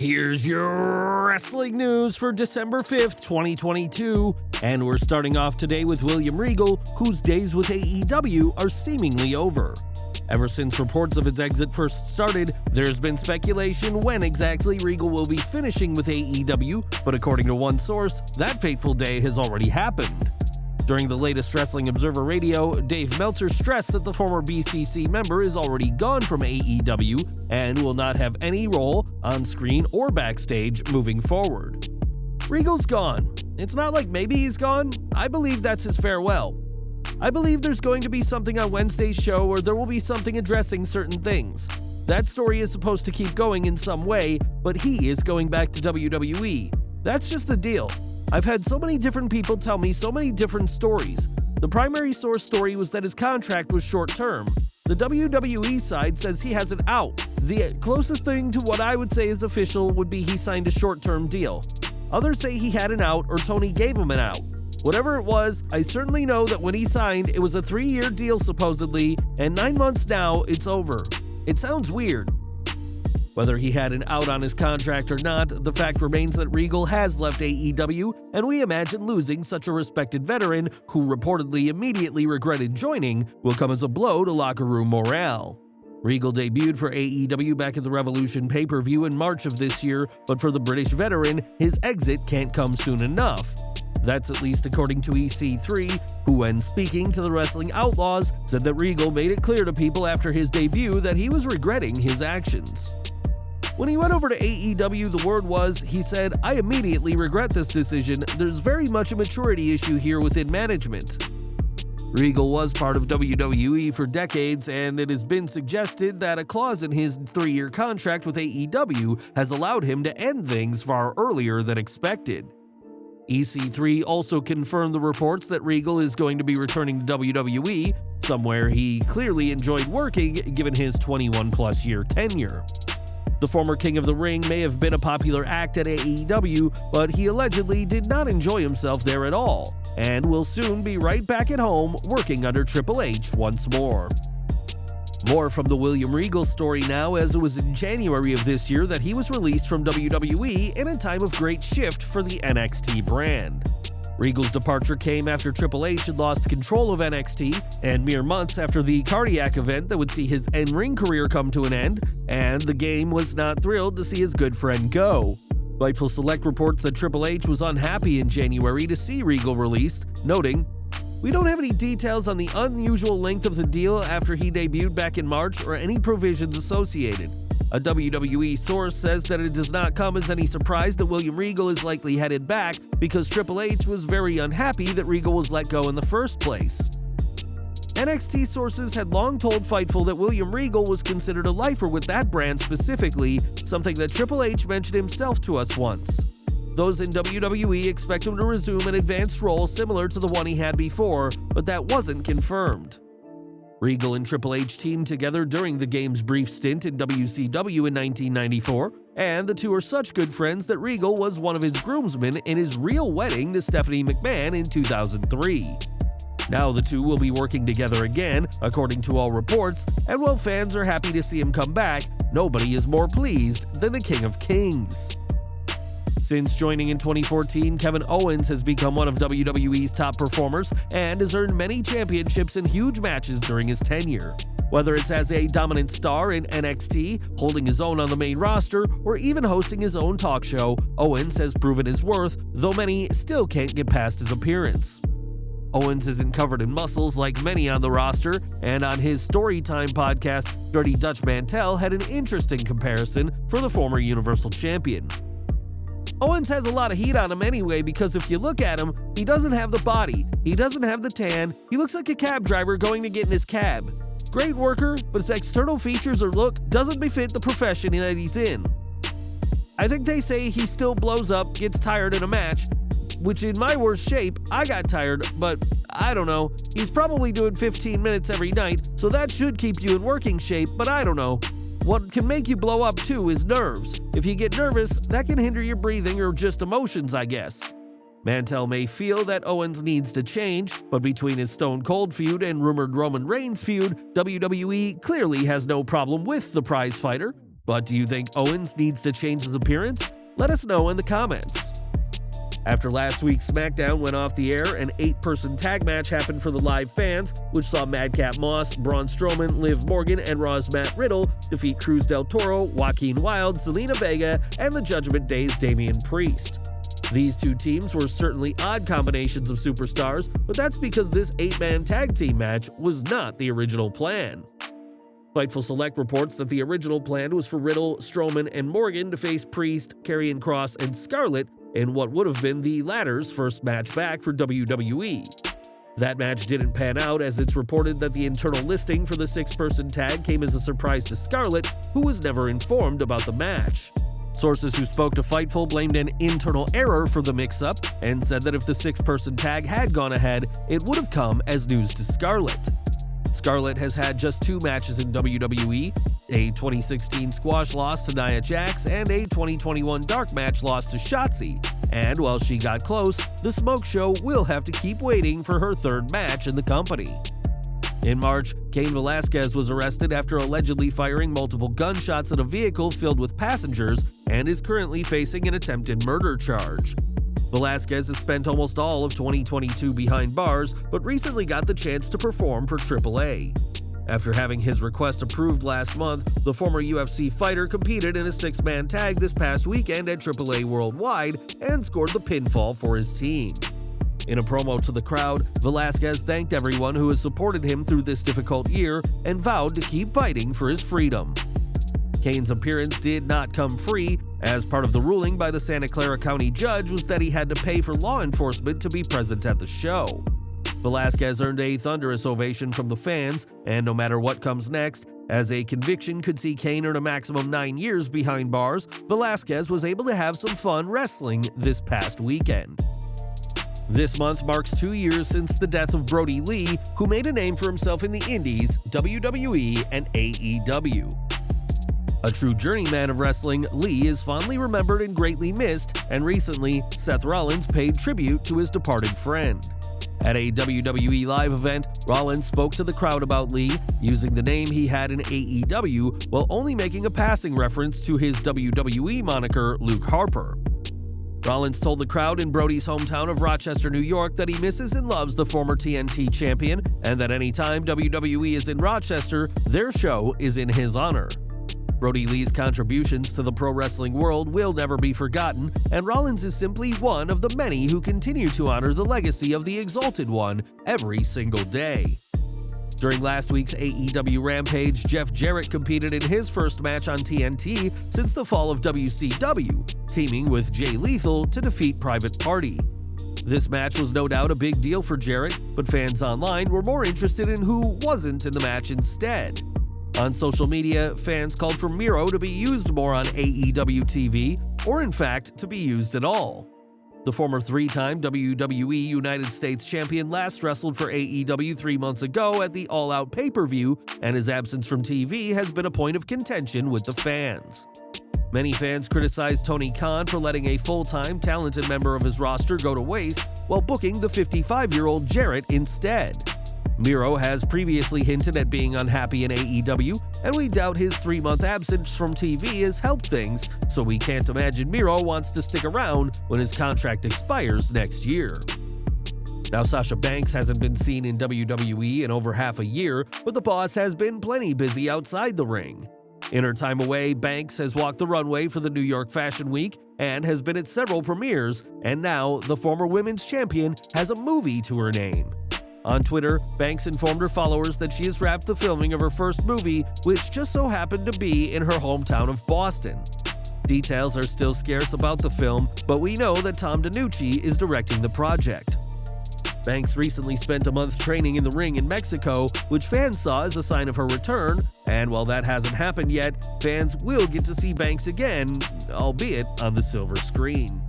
Here's your wrestling news for December 5th, 2022, and we're starting off today with William Regal, whose days with AEW are seemingly over. Ever since reports of his exit first started, there's been speculation when exactly Regal will be finishing with AEW, but according to one source, that fateful day has already happened. During the latest Wrestling Observer Radio, Dave Meltzer stressed that the former BCC member is already gone from AEW and will not have any role on screen or backstage moving forward. Regal's gone. It's not like maybe he's gone. I believe that's his farewell. I believe there's going to be something on Wednesday's show, or there will be something addressing certain things. That story is supposed to keep going in some way, but he is going back to WWE. That's just the deal. I've had so many different people tell me so many different stories. The primary source story was that his contract was short-term. The WWE side says he has an out. The closest thing to what I would say is official would be he signed a short-term deal. Others say he had an out or Tony gave him an out. Whatever it was, I certainly know that when he signed, it was a 3-year deal supposedly, and 9 months now, it's over. It sounds weird. Whether he had an out on his contract or not, the fact remains that Regal has left AEW, and we imagine losing such a respected veteran, who reportedly immediately regretted joining, will come as a blow to locker room morale. Regal debuted for AEW back at the Revolution pay-per-view in March of this year, but for the British veteran, his exit can't come soon enough. That's at least according to EC3, who, when speaking to the Wrestling Outlaws, said that Regal made it clear to people after his debut that he was regretting his actions. When he went over to AEW, the word was, he said, "I immediately regret this decision. There's very much a maturity issue here within management." Regal was part of WWE for decades, and it has been suggested that a clause in his 3-year contract with AEW has allowed him to end things far earlier than expected. EC3 also confirmed the reports that Regal is going to be returning to WWE, somewhere he clearly enjoyed working given his 21-plus year tenure. The former King of the Ring may have been a popular act at AEW, but he allegedly did not enjoy himself there at all, and will soon be right back at home working under Triple H once more. More from the William Regal story now, as it was in January of this year that he was released from WWE in a time of great shift for the NXT brand. Regal's departure came after Triple H had lost control of NXT, and mere months after the cardiac event that would see his in-ring career come to an end, and the game was not thrilled to see his good friend go. Fightful Select reports that Triple H was unhappy in January to see Regal released, noting, "We don't have any details on the unusual length of the deal after he debuted back in March or any provisions associated. A WWE source says that it does not come as any surprise that William Regal is likely headed back because Triple H was very unhappy that Regal was let go in the first place." NXT sources had long told Fightful that William Regal was considered a lifer with that brand specifically, something that Triple H mentioned himself to us once. Those in WWE expect him to resume an advanced role similar to the one he had before, but that wasn't confirmed. Regal and Triple H teamed together during the game's brief stint in WCW in 1994, and the two are such good friends that Regal was one of his groomsmen in his real wedding to Stephanie McMahon in 2003. Now the two will be working together again, according to all reports, and while fans are happy to see him come back, nobody is more pleased than the King of Kings. Since joining in 2014, Kevin Owens has become one of WWE's top performers and has earned many championships in huge matches during his tenure. Whether it's as a dominant star in NXT, holding his own on the main roster, or even hosting his own talk show, Owens has proven his worth, though many still can't get past his appearance. Owens isn't covered in muscles like many on the roster, and on his Storytime podcast, Dirty Dutch Mantell had an interesting comparison for the former Universal Champion. Owens has a lot of heat on him anyway because if you look at him, he doesn't have the body, he doesn't have the tan, he looks like a cab driver going to get in his cab. Great worker, but his external features or look doesn't befit the profession that he's in. I think they say he still blows up, gets tired in a match, which in my worst shape, I got tired, but I don't know. He's probably doing 15 minutes every night, so that should keep you in working shape, but I don't know. What can make you blow up too is nerves. If you get nervous, that can hinder your breathing or just emotions, I guess. Mantell may feel that Owens needs to change, but between his Stone Cold feud and rumored Roman Reigns feud, WWE clearly has no problem with the prize fighter. But do you think Owens needs to change his appearance? Let us know in the comments. After last week's SmackDown went off the air, an 8-person tag match happened for the live fans, which saw Madcap Moss, Braun Strowman, Liv Morgan, and Raw's Matt Riddle defeat Cruz del Toro, Joaquin Wilde, Zelina Vega, and the Judgment Day's Damian Priest. These two teams were certainly odd combinations of superstars, but that's because this 8-man tag team match was not the original plan. Fightful Select reports that the original plan was for Riddle, Strowman, and Morgan to face Priest, Karrion Kross, and Scarlett in what would have been the latter's first match back for WWE. That match didn't pan out, as it's reported that the internal listing for the 6-person tag came as a surprise to Scarlett, who was never informed about the match. Sources who spoke to Fightful blamed an internal error for the mix-up and said that if the 6-person tag had gone ahead, it would have come as news to Scarlett. Scarlett has had just 2 matches in WWE, a 2016 squash loss to Nia Jax and a 2021 dark match loss to Shotzi, and while she got close, the Smoke Show will have to keep waiting for her 3rd match in the company. In March, Cain Velasquez was arrested after allegedly firing multiple gunshots at a vehicle filled with passengers and is currently facing an attempted murder charge. Velasquez has spent almost all of 2022 behind bars, but recently got the chance to perform for AAA. After having his request approved last month, the former UFC fighter competed in a 6-man tag this past weekend at AAA Worldwide and scored the pinfall for his team. In a promo to the crowd, Velasquez thanked everyone who has supported him through this difficult year and vowed to keep fighting for his freedom. Cain's appearance did not come free, as part of the ruling by the Santa Clara County judge was that he had to pay for law enforcement to be present at the show. Velasquez earned a thunderous ovation from the fans, and no matter what comes next, as a conviction could see Cain earn a maximum 9 years behind bars, Velasquez was able to have some fun wrestling this past weekend. This month marks 2 years since the death of Brodie Lee, who made a name for himself in the Indies, WWE, and AEW. A true journeyman of wrestling, Lee is fondly remembered and greatly missed, and recently, Seth Rollins paid tribute to his departed friend. At a WWE live event, Rollins spoke to the crowd about Lee, using the name he had in AEW while only making a passing reference to his WWE moniker, Luke Harper. Rollins told the crowd in Brodie's hometown of Rochester, New York that he misses and loves the former TNT champion, and that anytime WWE is in Rochester, their show is in his honor. Brodie Lee's contributions to the pro wrestling world will never be forgotten, and Rollins is simply one of the many who continue to honor the legacy of the Exalted One every single day. During last week's AEW Rampage, Jeff Jarrett competed in his first match on TNT since the fall of WCW, teaming with Jay Lethal to defeat Private Party. This match was no doubt a big deal for Jarrett, but fans online were more interested in who wasn't in the match instead. On social media, fans called for Miro to be used more on AEW TV, or in fact, to be used at all. The former 3-time WWE United States Champion last wrestled for AEW 3 months ago at the All Out pay-per-view, and his absence from TV has been a point of contention with the fans. Many fans criticized Tony Khan for letting a full-time, talented member of his roster go to waste while booking the 55-year-old Jarrett instead. Miro has previously hinted at being unhappy in AEW, and we doubt his 3-month absence from TV has helped things, so we can't imagine Miro wants to stick around when his contract expires next year. Now, Sasha Banks hasn't been seen in WWE in over half a year, but the boss has been plenty busy outside the ring. In her time away, Banks has walked the runway for the New York Fashion Week and has been at several premieres, and now the former women's champion has a movie to her name. On Twitter, Banks informed her followers that she has wrapped the filming of her first movie, which just so happened to be in her hometown of Boston. Details are still scarce about the film, but we know that Tom DiNucci is directing the project. Banks recently spent a month training in the ring in Mexico, which fans saw as a sign of her return, and while that hasn't happened yet, fans will get to see Banks again, albeit on the silver screen.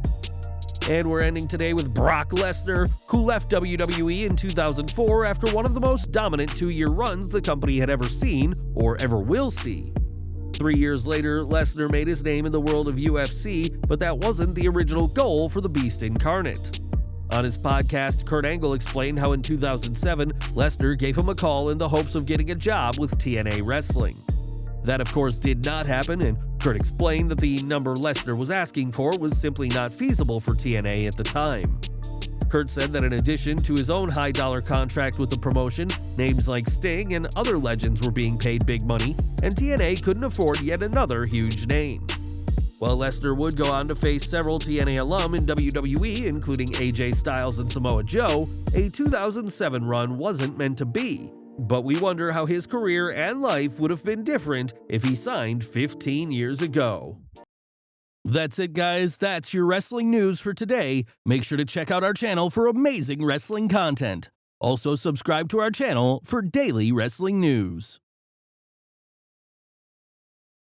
And we're ending today with Brock Lesnar, who left WWE in 2004 after one of the most dominant 2-year runs the company had ever seen or ever will see. 3 years later, Lesnar made his name in the world of UFC, but that wasn't the original goal for the Beast incarnate. On his podcast, Kurt Angle explained how in 2007, Lesnar gave him a call in the hopes of getting a job with TNA Wrestling. That, of course, did not happen, and Kurt explained that the number Lesnar was asking for was simply not feasible for TNA at the time. Kurt said that in addition to his own high-dollar contract with the promotion, names like Sting and other legends were being paid big money, and TNA couldn't afford yet another huge name. While Lesnar would go on to face several TNA alum in WWE, including AJ Styles and Samoa Joe, a 2007 run wasn't meant to be. But we wonder how his career and life would have been different if he signed 15 years ago. That's it, guys. That's your wrestling news for today. Make sure to check out our channel for amazing wrestling content. Also, subscribe to our channel for daily wrestling news.